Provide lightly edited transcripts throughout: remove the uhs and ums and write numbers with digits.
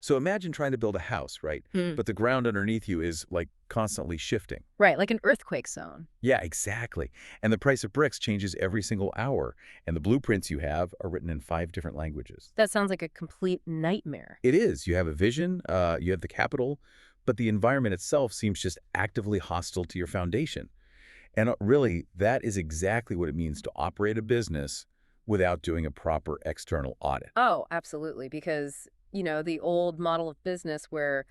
So imagine trying to build a house, right? Hmm. But the ground underneath you is like constantly shifting. Right, like an earthquake zone. Yeah, exactly. And the price of bricks changes every single hour. And the blueprints you have are written in 5 different languages. That sounds like a complete nightmare. It is. You have a vision, you have the capital, but the environment itself seems just actively hostile to your foundation. And really, that is exactly what it means to operate a business without doing a proper external audit. Oh, absolutely, because, the old model of business where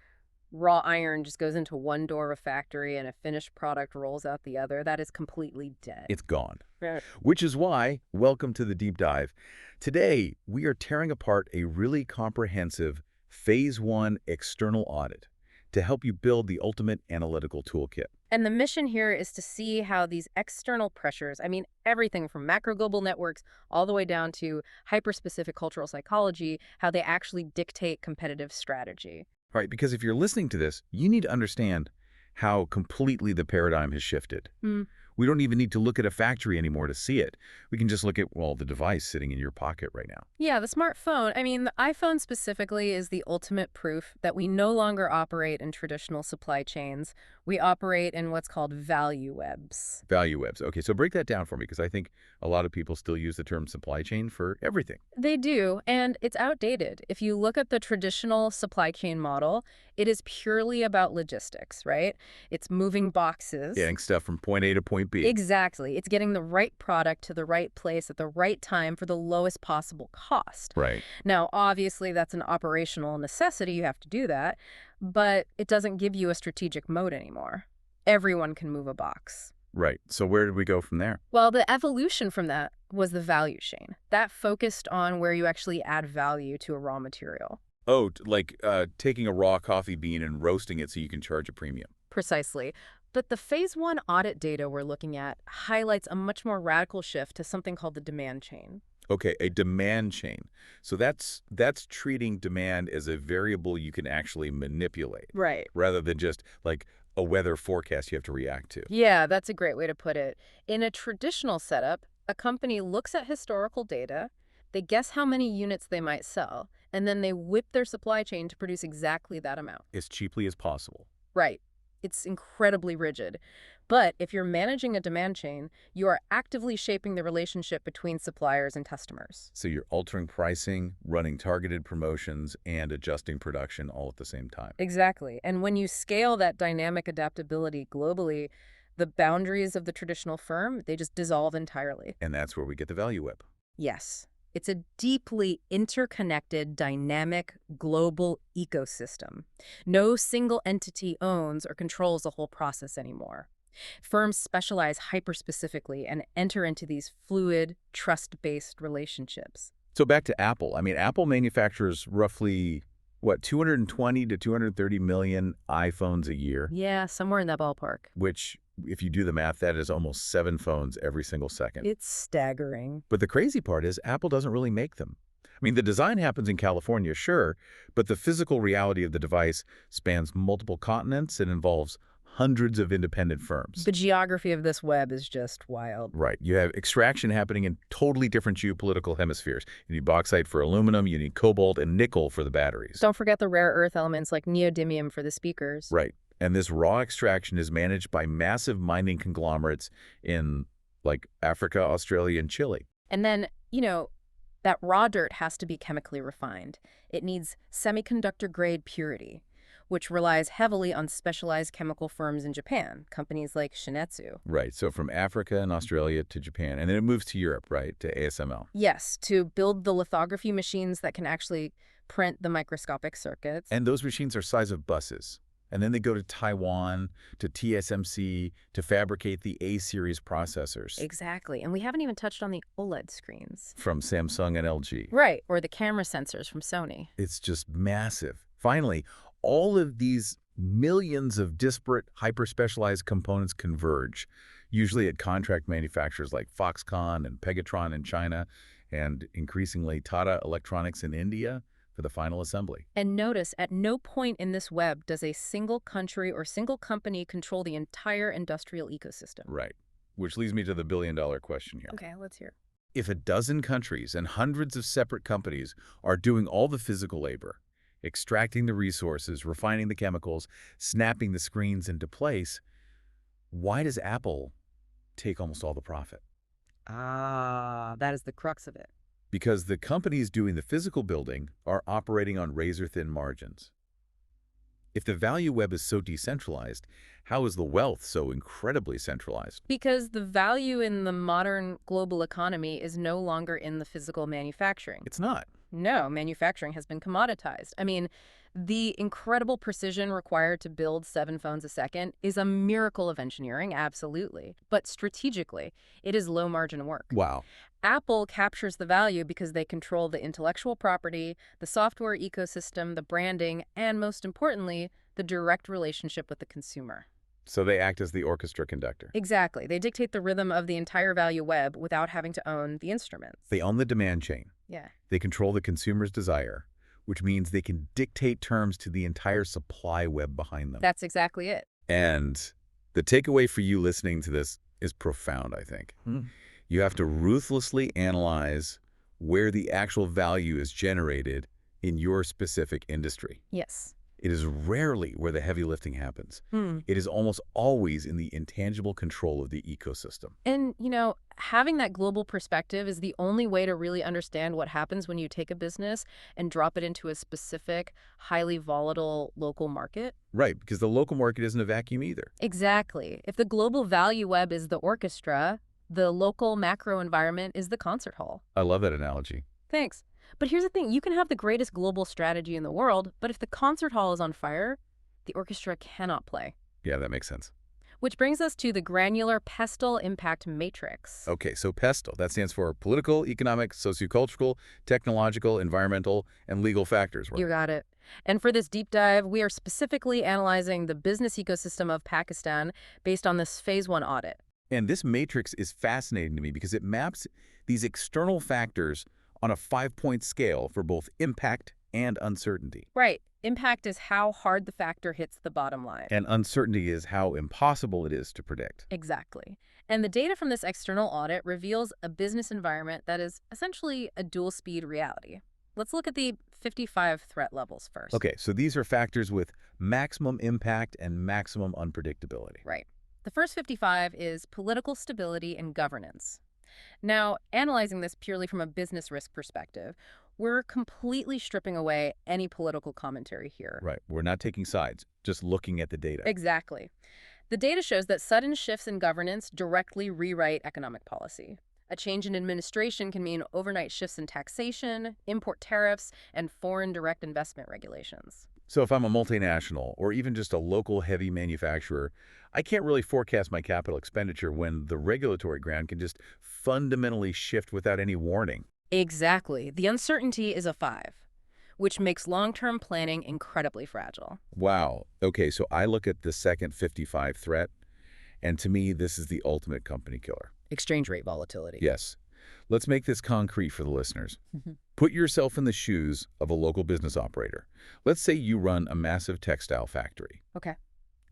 raw iron just goes into one door of a factory and a finished product rolls out the other, that is completely dead. It's gone. Right. Which is why, welcome to the deep dive. Today, we are tearing apart a really comprehensive Phase 1 external audit to help you build the ultimate analytical toolkit. And the mission here is to see how these external pressures, I mean, everything from macro global networks all the way down to hyper-specific cultural psychology, how they actually dictate competitive strategy. All right, because if you're listening to this, you need to understand how completely the paradigm has shifted. Hmm. We don't even need to look at a factory anymore to see it. We can just look at, well, the device sitting in your pocket right now. Yeah, the smartphone, I mean, the iPhone specifically is the ultimate proof that we no longer operate in traditional supply chains. We operate in what's called value webs. Value webs. Okay, so break that down for me because I think a lot of people still use the term supply chain for everything. They do, and it's outdated. If you look at the traditional supply chain model, it is purely about logistics, right? It's moving boxes. Getting stuff from point A to point B. Exactly. It's getting the right product to the right place at the right time for the lowest possible cost. Right. Now, obviously, that's an operational necessity. You have to do that, but it doesn't give you a strategic moat anymore. Everyone can move a box. Right. So where did we go from there? Well, the evolution from that was the value chain. That focused on where you actually add value to a raw material. Oh, like taking a raw coffee bean and roasting it so you can charge a premium. Precisely. But the phase 1 audit data we're looking at highlights a much more radical shift to something called the demand chain. Okay, a demand chain. So that's treating demand as a variable you can actually manipulate Right. rather than just like a weather forecast you have to react to. Yeah, that's a great way to put it. In a traditional setup, a company looks at historical data, they guess how many units they might sell, and then they whip their supply chain to produce exactly that amount. As cheaply as possible. Right. It's incredibly rigid. But if you're managing a demand chain, you are actively shaping the relationship between suppliers and customers. So you're altering pricing, running targeted promotions, and adjusting production all at the same time. Exactly. And when you scale that dynamic adaptability globally, the boundaries of the traditional firm, they just dissolve entirely. And that's where we get the value web. Yes. It's a deeply interconnected, dynamic, global ecosystem. No single entity owns or controls the whole process anymore. Firms specialize hyper-specifically and enter into these fluid, trust-based relationships. So back to Apple. I mean, Apple manufactures roughly, what, 220 to 230 million iPhones a year, Yeah, somewhere in that ballpark. which, if you do the math, that is almost 7 phones every single second. It's staggering. But the crazy part is Apple doesn't really make them. I mean, the design happens in California, sure, but the physical reality of the device spans multiple continents and involves hundreds of independent firms. The geography of this web is just wild. Right. You have extraction happening in totally different geopolitical hemispheres. You need bauxite for aluminum, you need cobalt and nickel for the batteries. Don't forget the rare earth elements like neodymium for the speakers. Right. And this raw extraction is managed by massive mining conglomerates in, like, Africa, Australia, and Chile. And then, that raw dirt has to be chemically refined. It needs semiconductor-grade purity, which relies heavily on specialized chemical firms in Japan, companies like Shinetsu. Right. So from Africa and Australia to Japan. And then it moves to Europe, right, to ASML. Yes, to build the lithography machines that can actually print the microscopic circuits. And those machines are size of buses. And then they go to Taiwan, to TSMC, to fabricate the A-series processors. Exactly. And we haven't even touched on the OLED screens. From Samsung and LG. Right, or the camera sensors from Sony. It's just massive. Finally, all of these millions of disparate, hyper-specialized components converge, usually at contract manufacturers like Foxconn and Pegatron in China, and increasingly Tata Electronics in India for the final assembly. And notice, at no point in this web does a single country or single company control the entire industrial ecosystem. Right. Which leads me to the billion-dollar question here. Okay, let's hear. If a dozen countries and hundreds of separate companies are doing all the physical labor, extracting the resources, refining the chemicals, snapping the screens into place. Why does Apple take almost all the profit? Ah, that is the crux of it. Because the companies doing the physical building are operating on razor-thin margins. If the value web is so decentralized, how is the wealth so incredibly centralized? Because the value in the modern global economy is no longer in the physical manufacturing. It's not. No, manufacturing has been commoditized. I mean, the incredible precision required to build 7 phones a second is a miracle of engineering, absolutely. But strategically, it is low-margin work. Wow. Apple captures the value because they control the intellectual property, the software ecosystem, the branding, and most importantly, the direct relationship with the consumer. So they act as the orchestra conductor. Exactly. They dictate the rhythm of the entire value web without having to own the instruments. They own the demand chain. Yeah. They control the consumer's desire, which means they can dictate terms to the entire supply web behind them. That's exactly it. And the takeaway for you listening to this is profound, I think. You have to ruthlessly analyze where the actual value is generated in your specific industry. Yes. It is rarely where the heavy lifting happens. It is almost always in the intangible control of the ecosystem. And, having that global perspective is the only way to really understand what happens when you take a business and drop it into a specific, highly volatile local market. Right, because the local market isn't a vacuum either. Exactly. If the global value web is the orchestra, the local macro environment is the concert hall. I love that analogy. Thanks. But here's the thing. You can have the greatest global strategy in the world, but if the concert hall is on fire, the orchestra cannot play. Yeah, that makes sense. Which brings us to the granular PESTEL impact matrix. Okay, so PESTEL, that stands for political, economic, sociocultural, technological, environmental, and legal factors. Right? You got it. And for this deep dive, we are specifically analyzing the business ecosystem of Pakistan based on this Phase 1 audit. And this matrix is fascinating to me because it maps these external factors on a 5-point scale for both impact and uncertainty. Right. Impact is how hard the factor hits the bottom line. And uncertainty is how impossible it is to predict. Exactly. And the data from this external audit reveals a business environment that is essentially a dual-speed reality. Let's look at the 55 threat levels first. Okay, so these are factors with maximum impact and maximum unpredictability. Right. The first 55 is political stability and governance. Now, analyzing this purely from a business risk perspective, we're completely stripping away any political commentary here. Right. We're not taking sides, just looking at the data. Exactly. The data shows that sudden shifts in governance directly rewrite economic policy. A change in administration can mean overnight shifts in taxation, import tariffs, and foreign direct investment regulations. So if I'm a multinational or even just a local heavy manufacturer, I can't really forecast my capital expenditure when the regulatory ground can just fundamentally shift without any warning. Exactly. The uncertainty is a 5, which makes long-term planning incredibly fragile. Wow. Okay, so I look at the second 55 threat, and to me, this is the ultimate company killer. Exchange rate volatility. Yes. Let's make this concrete for the listeners. Put yourself in the shoes of a local business operator. Let's say you run a massive textile factory. Okay.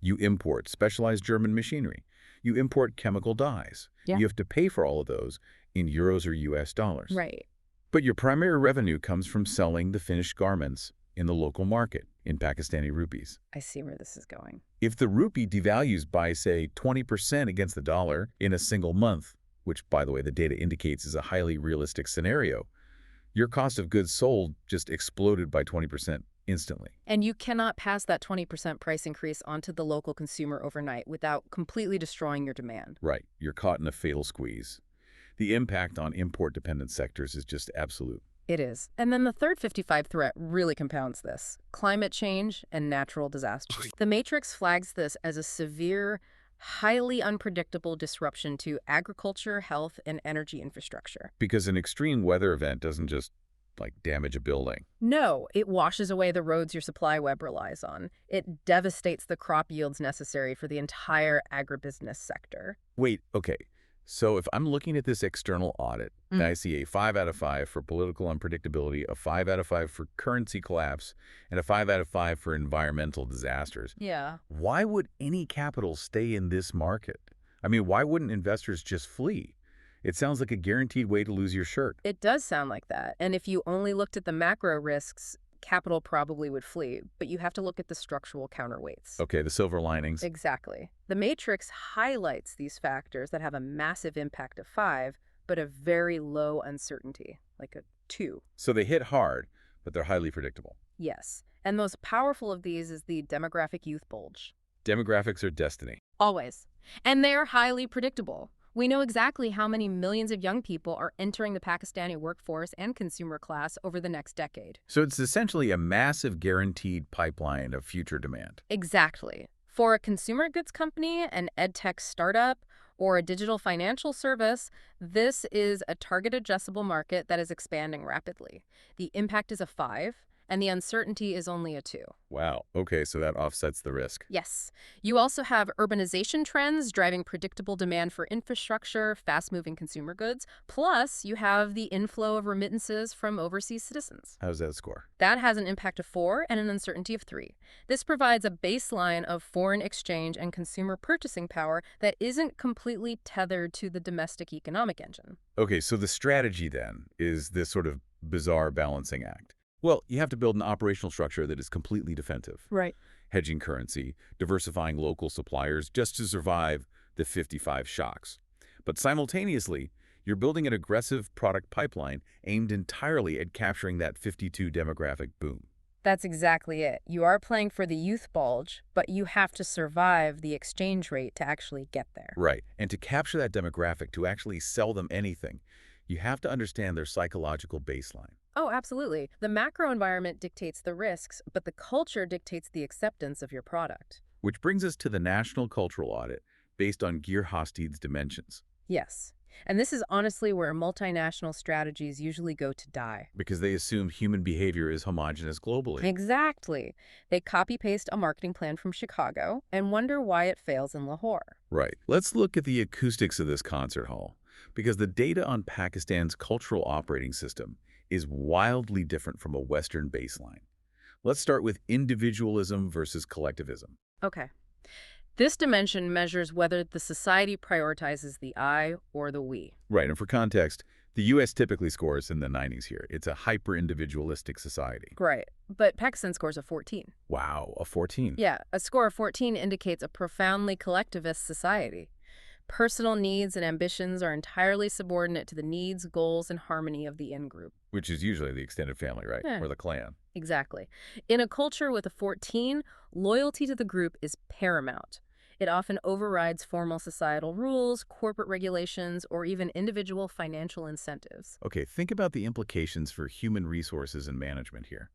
You import specialized German machinery. You import chemical dyes. Yeah. You have to pay for all of those in euros or US dollars. Right. But your primary revenue comes from selling the finished garments in the local market in Pakistani rupees. I see where this is going. If the rupee devalues by, say, 20% against the dollar in a single month, which, by the way, the data indicates is a highly realistic scenario, your cost of goods sold just exploded by 20% instantly. And you cannot pass that 20% price increase onto the local consumer overnight without completely destroying your demand. Right. You're caught in a fatal squeeze. The impact on import-dependent sectors is just absolute. It is. And then the third 55 threat really compounds this: climate change and natural disasters. The matrix flags this as a severe, highly unpredictable disruption to agriculture, health, and energy infrastructure. Because an extreme weather event doesn't just, damage a building. No, it washes away the roads your supply web relies on. It devastates the crop yields necessary for the entire agribusiness sector. Wait, okay. So if I'm looking at this external audit, and I see a 5 out of 5 for political unpredictability, a 5 out of 5 for currency collapse, and a 5 out of 5 for environmental disasters, Yeah. why would any capital stay in this market? I mean, why wouldn't investors just flee? It sounds like a guaranteed way to lose your shirt. It does sound like that. And if you only looked at the macro risks, capital probably would flee, but you have to look at the structural counterweights. Okay, the silver linings. Exactly. The matrix highlights these factors that have a massive impact of 5, but a very low uncertainty, like a 2. So they hit hard, but they're highly predictable. Yes. And the most powerful of these is the demographic youth bulge. Demographics are destiny. Always. And they're highly predictable. We know exactly how many millions of young people are entering the Pakistani workforce and consumer class over the next decade. So it's essentially a massive guaranteed pipeline of future demand. Exactly. For a consumer goods company, an edtech startup, or a digital financial service, this is a target adjustable market that is expanding rapidly. The impact is a 5, and the uncertainty is only a 2. Wow. Okay, so that offsets the risk. Yes. You also have urbanization trends driving predictable demand for infrastructure, fast-moving consumer goods. Plus, you have the inflow of remittances from overseas citizens. How does that score? That has an impact of 4 and an uncertainty of 3. This provides a baseline of foreign exchange and consumer purchasing power that isn't completely tethered to the domestic economic engine. Okay, so the strategy then is this sort of bizarre balancing act. Well, you have to build an operational structure that is completely defensive. Right. Hedging currency, diversifying local suppliers just to survive the 55 shocks. But simultaneously, you're building an aggressive product pipeline aimed entirely at capturing that 52 demographic boom. That's exactly it. You are playing for the youth bulge, but you have to survive the exchange rate to actually get there. Right. And to capture that demographic, to actually sell them anything, you have to understand their psychological baseline. Oh, absolutely. The macro environment dictates the risks, but the culture dictates the acceptance of your product. Which brings us to the National Cultural Audit, based on Gear Hosted's dimensions. Yes. And this is honestly where multinational strategies usually go to die. Because they assume human behavior is homogenous globally. Exactly. They copy-paste a marketing plan from Chicago and wonder why it fails in Lahore. Right. Let's look at the acoustics of this concert hall, because the data on Pakistan's cultural operating system is wildly different from a Western baseline. Let's start with individualism versus collectivism. Okay. This dimension measures whether the society prioritizes the I or the we. Right, and for context, the U.S. typically scores in the 90s here. It's a hyper-individualistic society. Right. But Pakistan scores a 14. Wow, a 14. Yeah, a score of 14 indicates a profoundly collectivist society. Personal needs and ambitions are entirely subordinate to the needs, goals, and harmony of the in-group. Which is usually the extended family, right? Yeah. Or the clan. Exactly. In a culture with a 14, loyalty to the group is paramount. It often overrides formal societal rules, corporate regulations, or even individual financial incentives. Okay, think about the implications for human resources and management here.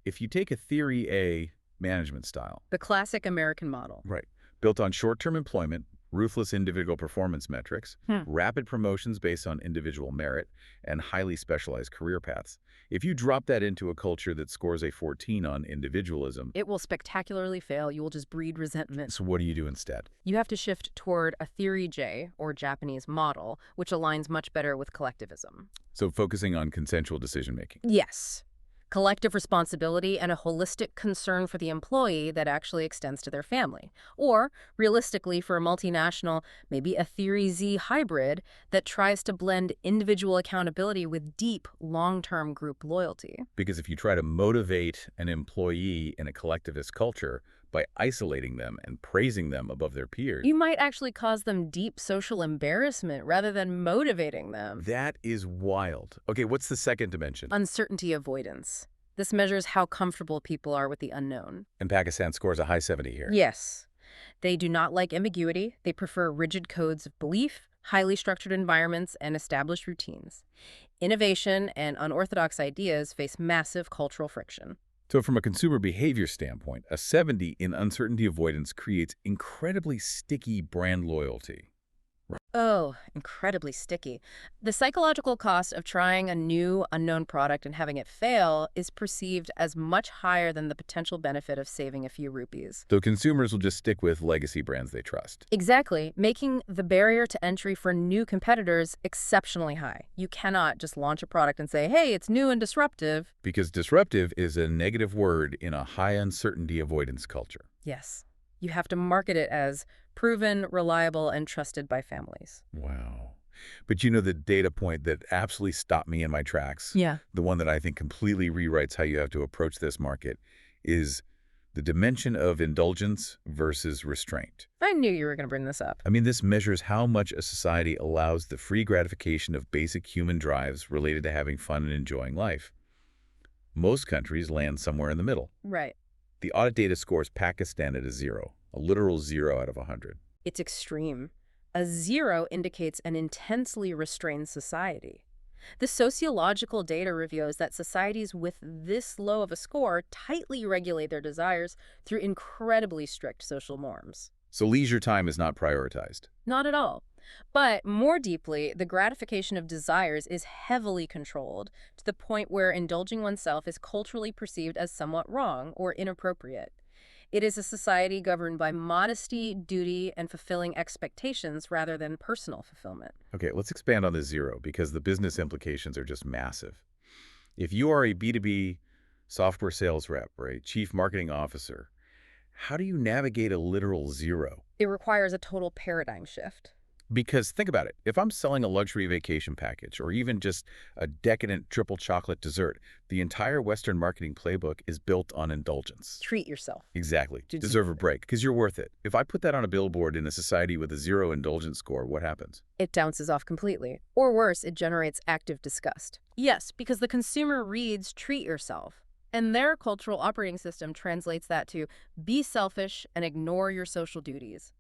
If you take a Theory A management style, The classic American model. right, built on short-term employment, ruthless individual performance metrics, rapid promotions based on individual merit, and highly specialized career paths. If you drop that into a culture that scores a 14 on individualism, It will spectacularly fail. You will just breed resentment. so what do you do instead? You have to shift toward a Theory J, or Japanese model, which aligns much better with collectivism. So focusing on consensual decision-making. Yes. Collective responsibility and a holistic concern for the employee that actually extends to their family. Or, realistically, for a multinational, maybe a Theory Z hybrid that tries to blend individual accountability with deep, long-term group loyalty. Because if you try to motivate an employee in a collectivist culture by isolating them and praising them above their peers, You might actually cause them deep social embarrassment rather than motivating them. that is wild. Okay, what's the second dimension? Uncertainty avoidance. This measures how comfortable people are with the unknown. And Pakistan scores a high 70 here. Yes. They do not like ambiguity. They prefer rigid codes of belief, highly structured environments, and established routines. Innovation and unorthodox ideas face massive cultural friction. So from a consumer behavior standpoint, a 70 in uncertainty avoidance creates incredibly sticky brand loyalty. Oh, incredibly sticky. The psychological cost of trying a new, unknown product and having it fail is perceived as much higher than the potential benefit of saving a few rupees. So consumers will just stick with legacy brands they trust. Exactly, making the barrier to entry for new competitors exceptionally high. You cannot just launch a product and say, hey, it's new and disruptive. Because disruptive is a negative word in a high uncertainty avoidance culture. Yes, you have to market it as proven, reliable, and trusted by families. Wow. But the data point that absolutely stopped me in my tracks, Yeah. the one that I think completely rewrites how you have to approach this market, is the dimension of indulgence versus restraint. I knew you were going to bring this up. I mean, this measures how much a society allows the free gratification of basic human drives related to having fun and enjoying life. Most countries land somewhere in the middle. Right. The audit data scores Pakistan at a 0, a literal 0 out of 100. It's extreme. A 0 indicates an intensely restrained society. The sociological data reveals that societies with this low of a score tightly regulate their desires through incredibly strict social norms. So leisure time is not prioritized. Not at all. But more deeply, the gratification of desires is heavily controlled to the point where indulging oneself is culturally perceived as somewhat wrong or inappropriate. It is a society governed by modesty, duty, and fulfilling expectations rather than personal fulfillment. Okay, let's expand on this 0 because the business implications are just massive. If you are a B2B software sales rep or a chief marketing officer, how do you navigate a literal 0? It requires a total paradigm shift. Because think about it, if I'm selling a luxury vacation package or even just a decadent triple chocolate dessert, the entire Western marketing playbook is built on indulgence. Treat yourself. Exactly. Deserve a break because you're worth it. If I put that on a billboard in a society with a 0 indulgence score, what happens? It bounces off completely. Or worse, it generates active disgust. Yes, because the consumer reads treat yourself. And their cultural operating system translates that to be selfish and ignore your social duties.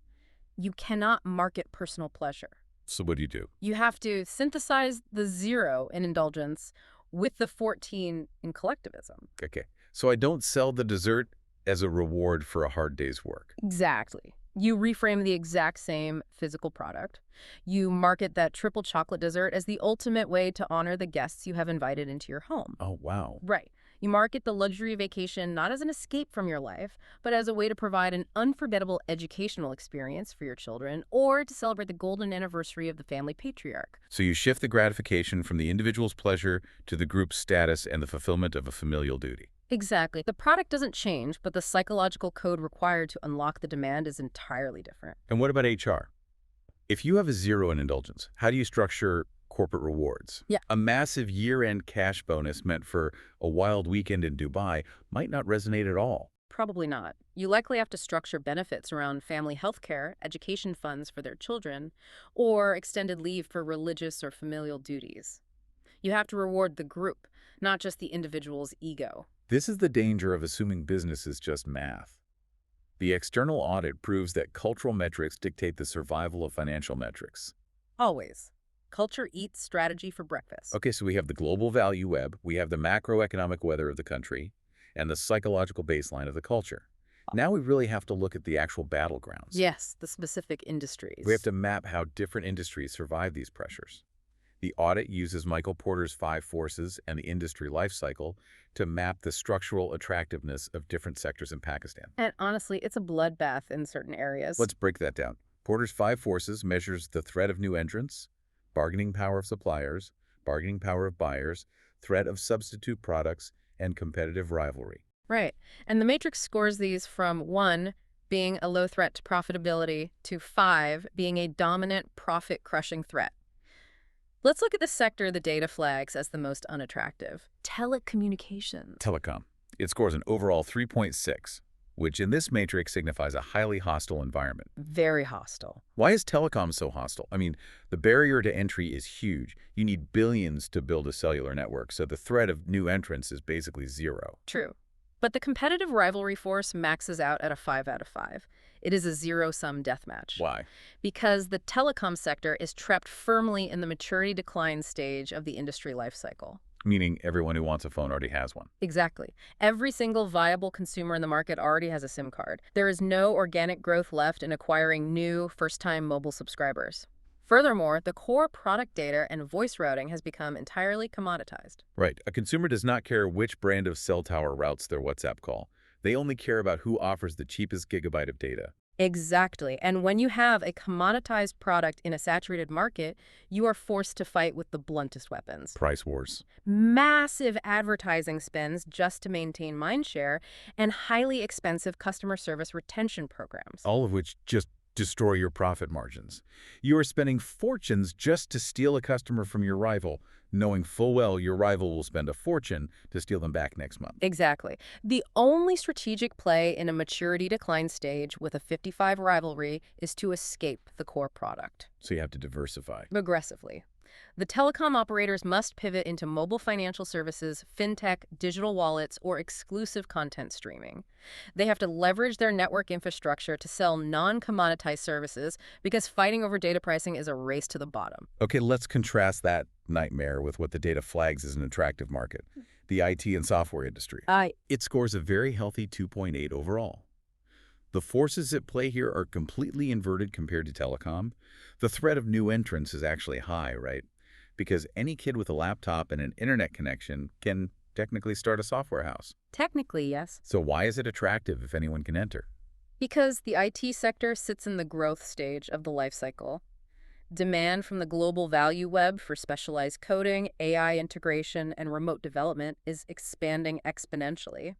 You cannot market personal pleasure. So what do? You have to synthesize the 0 in indulgence with the 14 in collectivism. Okay. So I don't sell the dessert as a reward for a hard day's work. Exactly. You reframe the exact same physical product. You market that triple chocolate dessert as the ultimate way to honor the guests you have invited into your home. Oh, wow. Right. You market the luxury vacation not as an escape from your life, but as a way to provide an unforgettable educational experience for your children or to celebrate the golden anniversary of the family patriarch. So you shift the gratification from the individual's pleasure to the group's status and the fulfillment of a familial duty. Exactly. The product doesn't change, but the psychological code required to unlock the demand is entirely different. And what about HR? If you have a 0 in indulgence, how do you structure corporate rewards? Yeah. A massive year-end cash bonus meant for a wild weekend in Dubai might not resonate at all. Probably not. You likely have to structure benefits around family health care, education funds for their children, or extended leave for religious or familial duties. You have to reward the group, not just the individual's ego. This is the danger of assuming business is just math. The external audit proves that cultural metrics dictate the survival of financial metrics. Always. Culture eats strategy for breakfast. Okay, so we have the global value web, we have the macroeconomic weather of the country, and the psychological baseline of the culture. Now we really have to look at the actual battlegrounds. Yes, the specific industries. We have to map how different industries survive these pressures. The audit uses Michael Porter's 5 forces and the industry life cycle to map the structural attractiveness of different sectors in Pakistan. And honestly, it's a bloodbath in certain areas. Let's break that down. Porter's 5 forces measures the threat of new entrants, bargaining power of suppliers, bargaining power of buyers, threat of substitute products, and competitive rivalry. Right. And the matrix scores these from 1, being a low threat to profitability, to 5, being a dominant profit-crushing threat. Let's look at the sector the data flags as the most unattractive. Telecommunications. Telecom. It scores an overall 3.6, which in this matrix signifies a highly hostile environment. Very hostile. Why is telecom so hostile? I mean, the barrier to entry is huge. You need billions to build a cellular network, so the threat of new entrants is basically 0. True. But the competitive rivalry force maxes out at a 5 out of 5. It is a zero-sum deathmatch. Why? Because the telecom sector is trapped firmly in the maturity decline stage of the industry life cycle. Meaning everyone who wants a phone already has one. Exactly. Every single viable consumer in the market already has a SIM card. There is no organic growth left in acquiring new, first-time mobile subscribers. Furthermore, the core product data and voice routing has become entirely commoditized. Right. A consumer does not care which brand of cell tower routes their WhatsApp call. They only care about who offers the cheapest gigabyte of data. Exactly. And when you have a commoditized product in a saturated market, you are forced to fight with the bluntest weapons. Price wars. Massive advertising spends just to maintain mindshare and highly expensive customer service retention programs. All of which just destroy your profit margins. You are spending fortunes just to steal a customer from your rival, knowing full well your rival will spend a fortune to steal them back next month. Exactly. The only strategic play in a maturity decline stage with a 55 rivalry is to escape the core product. So you have to diversify. Aggressively. The telecom operators must pivot into mobile financial services, fintech, digital wallets, or exclusive content streaming. They have to leverage their network infrastructure to sell non-commoditized services because fighting over data pricing is a race to the bottom. Okay, let's contrast that nightmare with what the data flags as an attractive market, the IT and software industry. It scores a very healthy 2.8 overall. The forces at play here are completely inverted compared to telecom. The threat of new entrants is actually high, right? Because any kid with a laptop and an internet connection can technically start a software house. Technically, yes. So why is it attractive if anyone can enter? Because the IT sector sits in the growth stage of the life cycle. Demand from the global value web for specialized coding, AI integration, and remote development is expanding exponentially.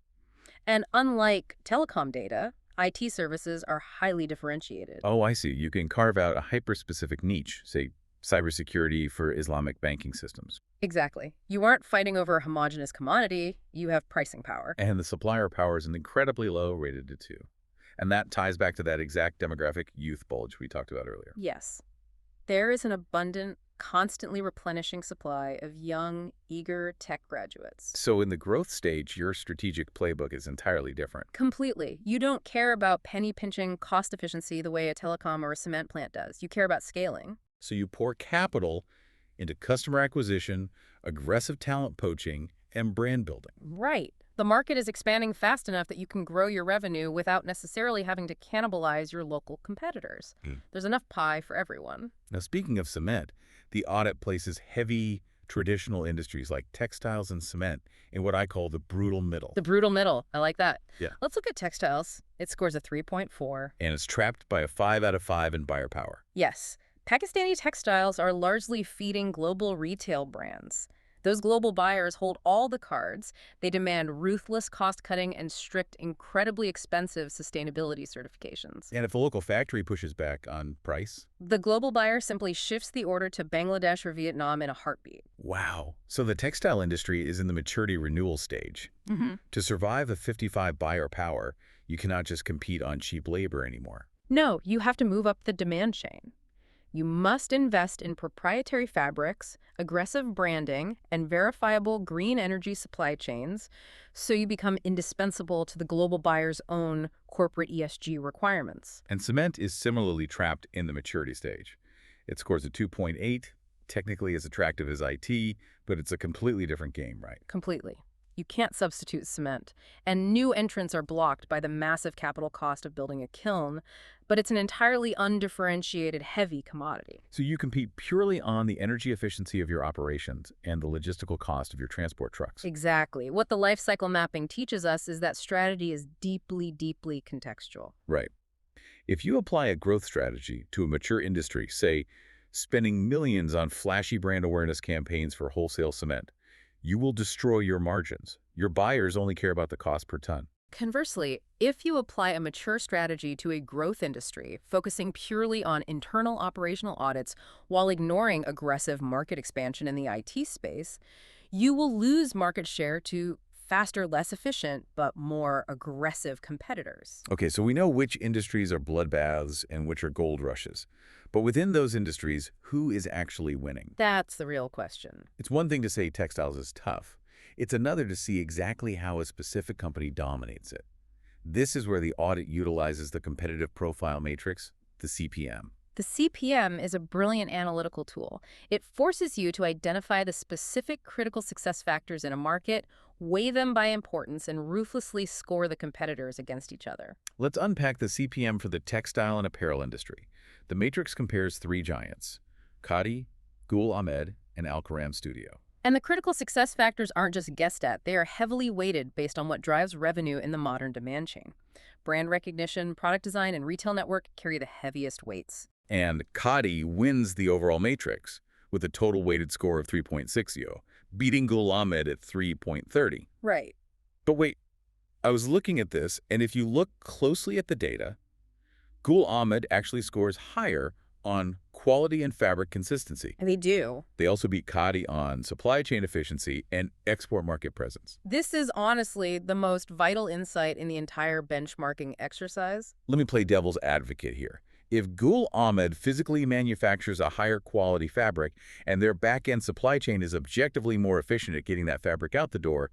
And unlike telecom data, IT services are highly differentiated. Oh, I see. You can carve out a hyper-specific niche, say cybersecurity for Islamic banking systems. Exactly. You aren't fighting over a homogeneous commodity, you have pricing power. And the supplier power is an incredibly low, rated to 2. And that ties back to that exact demographic youth bulge we talked about earlier. Yes. There is an abundant, constantly replenishing supply of young, eager tech graduates. So in the growth stage, your strategic playbook is entirely different. Completely. You don't care about penny-pinching cost efficiency the way a telecom or a cement plant does. You care about scaling. So you pour capital into customer acquisition, aggressive talent poaching, and brand building. Right. The market is expanding fast enough that you can grow your revenue without necessarily having to cannibalize your local competitors. There's enough pie for everyone. Now, speaking of cement, the audit places heavy traditional industries like textiles and cement in what I call the brutal middle. The brutal middle. I like that. Yeah. Let's look at textiles. It scores a 3.4. And it's trapped by a 5 out of 5 in buyer power. Yes. Pakistani textiles are largely feeding global retail brands. Those global buyers hold all the cards. They demand ruthless cost-cutting and strict, incredibly expensive sustainability certifications. And if a local factory pushes back on price? The global buyer simply shifts the order to Bangladesh or Vietnam in a heartbeat. Wow. So the textile industry is in the maturity renewal stage. To survive a 55 buyer power, you cannot just compete on cheap labor anymore. No, you have to move up the demand chain. You must invest in proprietary fabrics, aggressive branding, and verifiable green energy supply chains so you become indispensable to the global buyer's own corporate ESG requirements. And cement is similarly trapped in the maturity stage. It scores a 2.8, technically as attractive as IT, but it's a completely different game, right? Completely. You can't substitute cement, and new entrants are blocked by the massive capital cost of building a kiln, but it's an entirely undifferentiated heavy commodity. So you compete purely on the energy efficiency of your operations and the logistical cost of your transport trucks. Exactly. What the life cycle mapping teaches us is that strategy is deeply, deeply contextual. Right. If you apply a growth strategy to a mature industry, say, spending millions on flashy brand awareness campaigns for wholesale cement, you will destroy your margins. Your buyers only care about the cost per ton. Conversely, if you apply a mature strategy to a growth industry, focusing purely on internal operational audits while ignoring aggressive market expansion in the IT space, you will lose market share to faster, less efficient, but more aggressive competitors. Okay, so we know which industries are bloodbaths and which are gold rushes. But within those industries, who is actually winning? That's the real question. It's one thing to say textiles is tough. It's another to see exactly how a specific company dominates it. This is where the audit utilizes the competitive profile matrix, the CPM. The CPM is a brilliant analytical tool. It forces you to identify the specific critical success factors in a market, weigh them by importance, and ruthlessly score the competitors against each other. Let's unpack the CPM for the textile and apparel industry. The matrix compares 3 giants: Khaadi, Gul Ahmed, and Al-Karam Studio. And the critical success factors aren't just guessed at. They are heavily weighted based on what drives revenue in the modern demand chain. Brand recognition, product design, and retail network carry the heaviest weights. And Khaadi wins the overall matrix with a total weighted score of 3.60, beating Gul Ahmed at 3.30. Right. But wait, I was looking at this, and if you look closely at the data, Gul Ahmed actually scores higher on quality and fabric consistency. They do. They also beat Khaadi on supply chain efficiency and export market presence. This is honestly the most vital insight in the entire benchmarking exercise. Let me play devil's advocate here. If Gul Ahmed physically manufactures a higher quality fabric and their back-end supply chain is objectively more efficient at getting that fabric out the door,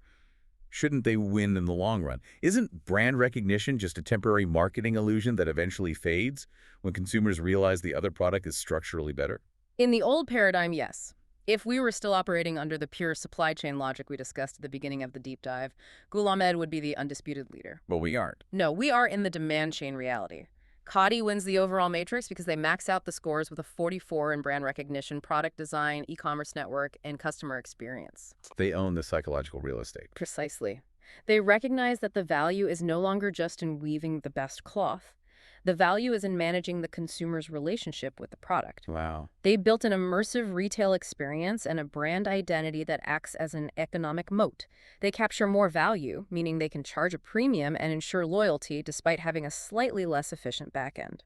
shouldn't they win in the long run? Isn't brand recognition just a temporary marketing illusion that eventually fades when consumers realize the other product is structurally better? In the old paradigm, yes. If we were still operating under the pure supply chain logic we discussed at the beginning of the deep dive, Gul Ahmed would be the undisputed leader. But we aren't. No, we are in the demand chain reality. Khaadi wins the overall matrix because they max out the scores with a 44 in brand recognition, product design, e-commerce network, and customer experience. They own the psychological real estate. Precisely. They recognize that the value is no longer just in weaving the best cloth. The value is in managing the consumer's relationship with the product. Wow. They built an immersive retail experience and a brand identity that acts as an economic moat. They capture more value, meaning they can charge a premium and ensure loyalty despite having a slightly less efficient backend.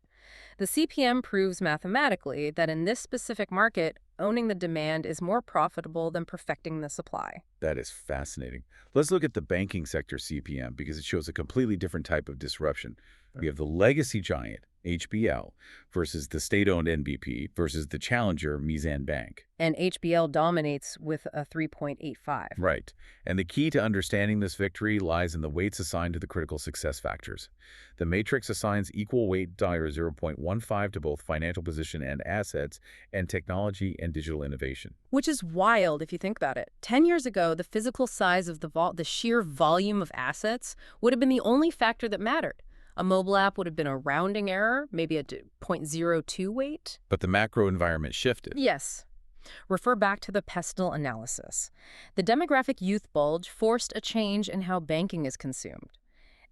The CPM proves mathematically that in this specific market, owning the demand is more profitable than perfecting the supply. That is fascinating. Let's look at the banking sector CPM because it shows a completely different type of disruption. We have the legacy giant, HBL, versus the state-owned NBP versus the challenger, Meezan Bank. And HBL dominates with a 3.85. Right. And the key to understanding this victory lies in the weights assigned to the critical success factors. The matrix assigns equal weight $0.15 to both financial position and assets, and technology and digital innovation. Which is wild if you think about it. 10 years ago, the physical size of the sheer volume of assets would have been the only factor that mattered. A mobile app would have been a rounding error, maybe a 0.02 weight. But the macro environment shifted. Yes. Refer back to the PESTEL analysis. The demographic youth bulge forced a change in how banking is consumed.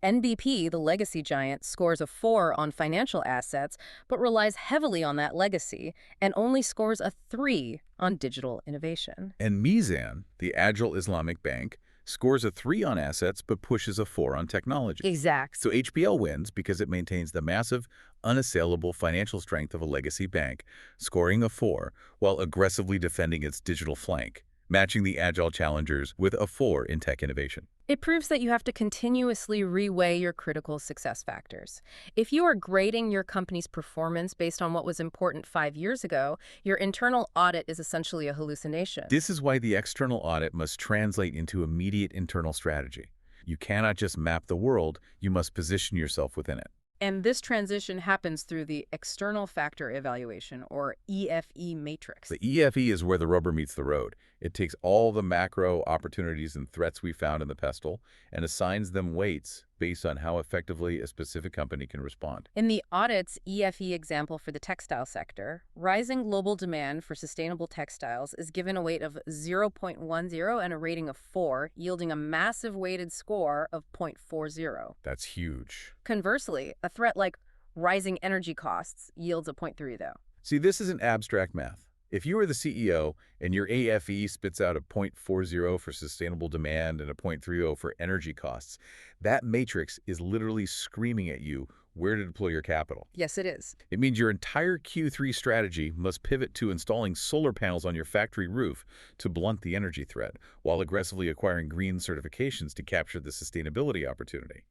NBP, the legacy giant, scores a 4 on financial assets, but relies heavily on that legacy, and only scores a 3 on digital innovation. And Meezan, the agile Islamic bank, scores a 3 on assets but pushes a 4 on technology. Exact. So HBL wins because it maintains the massive, unassailable financial strength of a legacy bank, scoring a 4 while aggressively defending its digital flank, matching the agile challengers with a 4 in tech innovation. It proves that you have to continuously reweigh your critical success factors. If you are grading your company's performance based on what was important 5 years ago, your internal audit is essentially a hallucination. This is why the external audit must translate into immediate internal strategy. You cannot just map the world, you must position yourself within it. And this transition happens through the external factor evaluation, or EFE matrix. The EFE is where the rubber meets the road. It takes all the macro opportunities and threats we found in the PESTEL and assigns them weights based on how effectively a specific company can respond. In the audit's EFE example for the textile sector, rising global demand for sustainable textiles is given a weight of 0.10 and a rating of 4, yielding a massive weighted score of 0.40. That's huge. Conversely, a threat like rising energy costs yields a 0.3, though. See, this isn't abstract math. If you are the CEO and your AFE spits out a 0.40 for sustainable demand and a 0.30 for energy costs, that matrix is literally screaming at you where to deploy your capital. Yes, it is. It means your entire Q3 strategy must pivot to installing solar panels on your factory roof to blunt the energy threat, while aggressively acquiring green certifications to capture the sustainability opportunity.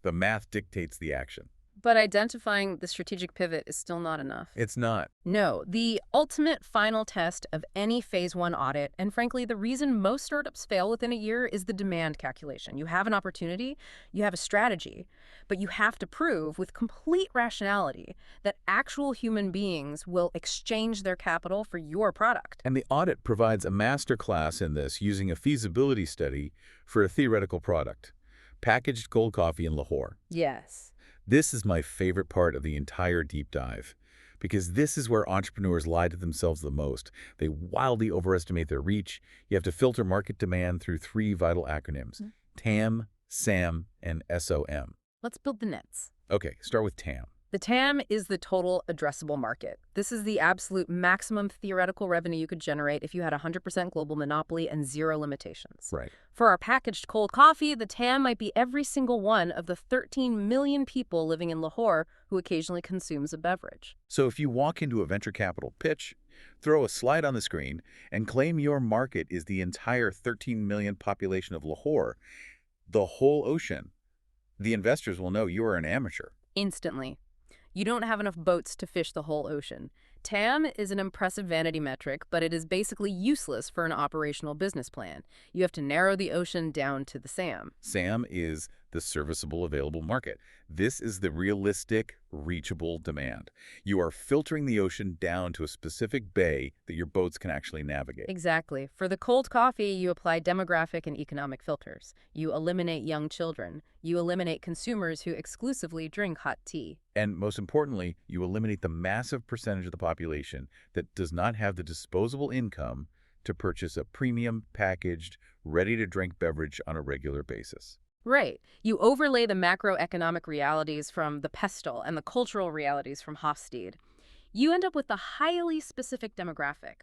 The math dictates the action. But identifying the strategic pivot is still not enough. It's not. No, the ultimate final test of any phase 1 audit, and frankly, the reason most startups fail within a year, is the demand calculation. You have an opportunity, you have a strategy, but you have to prove with complete rationality that actual human beings will exchange their capital for your product. And the audit provides a masterclass in this using a feasibility study for a theoretical product, packaged cold coffee in Lahore. Yes. This is my favorite part of the entire deep dive, because this is where entrepreneurs lie to themselves the most. They wildly overestimate their reach. You have to filter market demand through 3 vital acronyms: TAM, SAM, and SOM. Let's build the nets. Okay, start with TAM. The The TAM is the total addressable market. This is the absolute maximum theoretical revenue you could generate if you had 100% global monopoly and zero limitations. Right. For our packaged cold coffee, the TAM might be every single one of the 13 million people living in Lahore who occasionally consumes a beverage. So if you walk into a venture capital pitch, throw a slide on the screen, and claim your market is the entire 13 million population of Lahore, the whole ocean, the investors will know you are an amateur. Instantly. You don't have enough boats to fish the whole ocean. TAM is an impressive vanity metric, but it is basically useless for an operational business plan. You have to narrow the ocean down to the SAM. SAM is the serviceable available market. This is the realistic, reachable demand. You are filtering the ocean down to a specific bay that your boats can actually navigate. Exactly. For the cold coffee, you apply demographic and economic filters. You eliminate young children. You eliminate consumers who exclusively drink hot tea. And most importantly, you eliminate the massive percentage of the population that does not have the disposable income to purchase a premium, packaged, ready-to-drink beverage on a regular basis. Right. You overlay the macroeconomic realities from the PESTEL and the cultural realities from Hofstede. You end up with a highly specific demographic.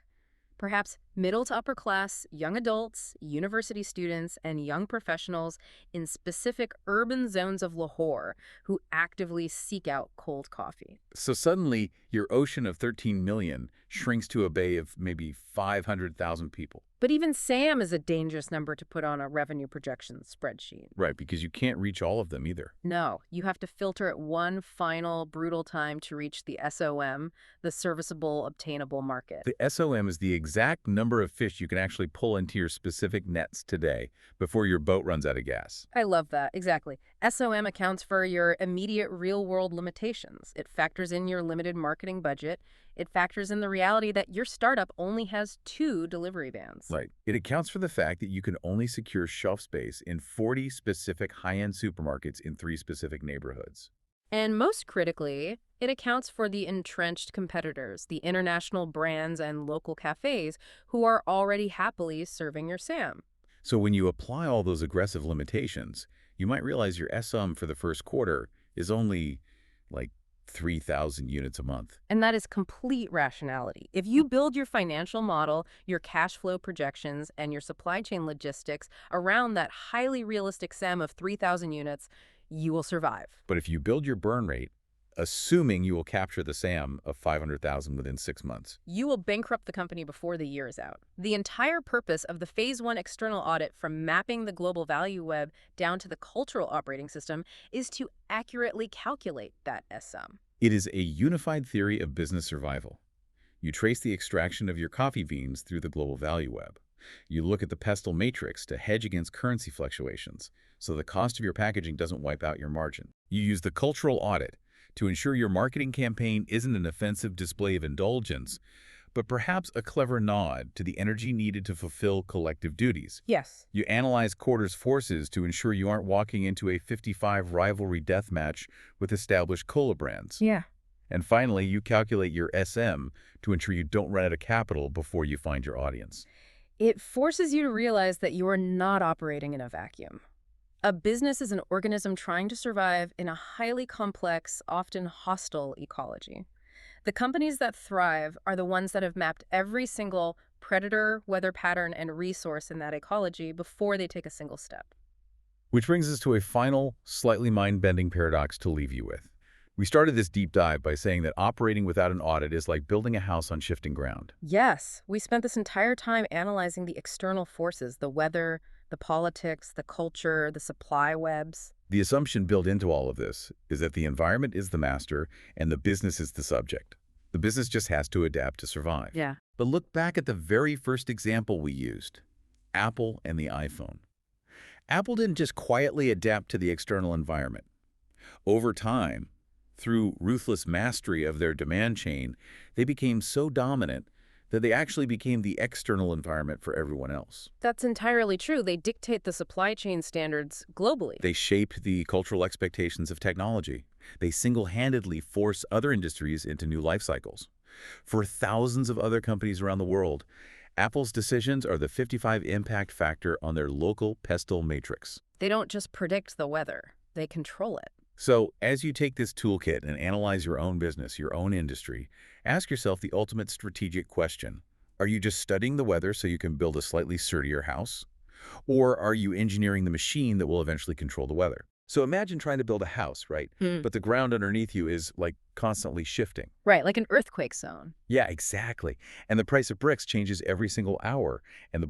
Perhaps middle to upper class, young adults, university students, and young professionals in specific urban zones of Lahore who actively seek out cold coffee. So suddenly, your ocean of 13 million shrinks to a bay of maybe 500,000 people. But even SAM is a dangerous number to put on a revenue projection spreadsheet. Right, because you can't reach all of them either. No, you have to filter at one final brutal time to reach the SOM, the serviceable obtainable market. The SOM is the exact number of fish you can actually pull into your specific nets today before your boat runs out of gas. I love that. Exactly. SOM accounts for your immediate real-world limitations. It factors in your limited marketing budget. It factors in the reality that your startup only has 2 delivery vans. Right. It accounts for the fact that you can only secure shelf space in 40 specific high-end supermarkets in 3 specific neighborhoods. And most critically, it accounts for the entrenched competitors, the international brands and local cafes who are already happily serving your SAM. So when you apply all those aggressive limitations, you might realize your SOM for the first quarter is only like 3,000 units a month. And that is complete rationality. If you build your financial model, your cash flow projections, and your supply chain logistics around that highly realistic SAM of 3,000 units, you will survive. But if you build your burn rate, assuming you will capture the SAM of 500,000 within 6 months, you will bankrupt the company before the year is out. The entire purpose of the Phase 1 external audit, from mapping the global value web down to the cultural operating system, is to accurately calculate that SOM. It is a unified theory of business survival. You trace the extraction of your coffee beans through the global value web. You look at the PESTEL matrix to hedge against currency fluctuations, so the cost of your packaging doesn't wipe out your margin. You use the cultural audit to ensure your marketing campaign isn't an offensive display of indulgence, but perhaps a clever nod to the energy needed to fulfill collective duties. Yes. You analyze quarters forces to ensure you aren't walking into a 55 rivalry deathmatch with established cola brands. Yeah. And finally, you calculate your SM to ensure you don't run out of capital before you find your audience. It forces you to realize that you are not operating in a vacuum. A business is an organism trying to survive in a highly complex, often hostile ecology. The companies that thrive are the ones that have mapped every single predator, weather pattern, and resource in that ecology before they take a single step. Which brings us to a final, slightly mind-bending paradox to leave you with. We started this deep dive by saying that operating without an audit is like building a house on shifting ground. Yes, we spent this entire time analyzing the external forces, the weather, the politics, the culture, the supply webs. The assumption built into all of this is that the environment is the master and the business is the subject. The business just has to adapt to survive. Yeah. But look back at the very first example we used, Apple and the iPhone. Apple didn't just quietly adapt to the external environment. Over time, through ruthless mastery of their demand chain, they became so dominant that they actually became the external environment for everyone else. That's entirely true. They dictate the supply chain standards globally. They shape the cultural expectations of technology. They single-handedly force other industries into new life cycles. For thousands of other companies around the world, Apple's decisions are the 55 impact factor on their local PESTEL matrix. They don't just predict the weather. They control it. So as you take this toolkit and analyze your own business, your own industry, ask yourself the ultimate strategic question. Are you just studying the weather so you can build a slightly sturdier house? Or are you engineering the machine that will eventually control the weather? So imagine trying to build a house, right? Hmm. But the ground underneath you is like constantly shifting. Right, like an earthquake zone. Yeah, exactly. And the price of bricks changes every single hour, and the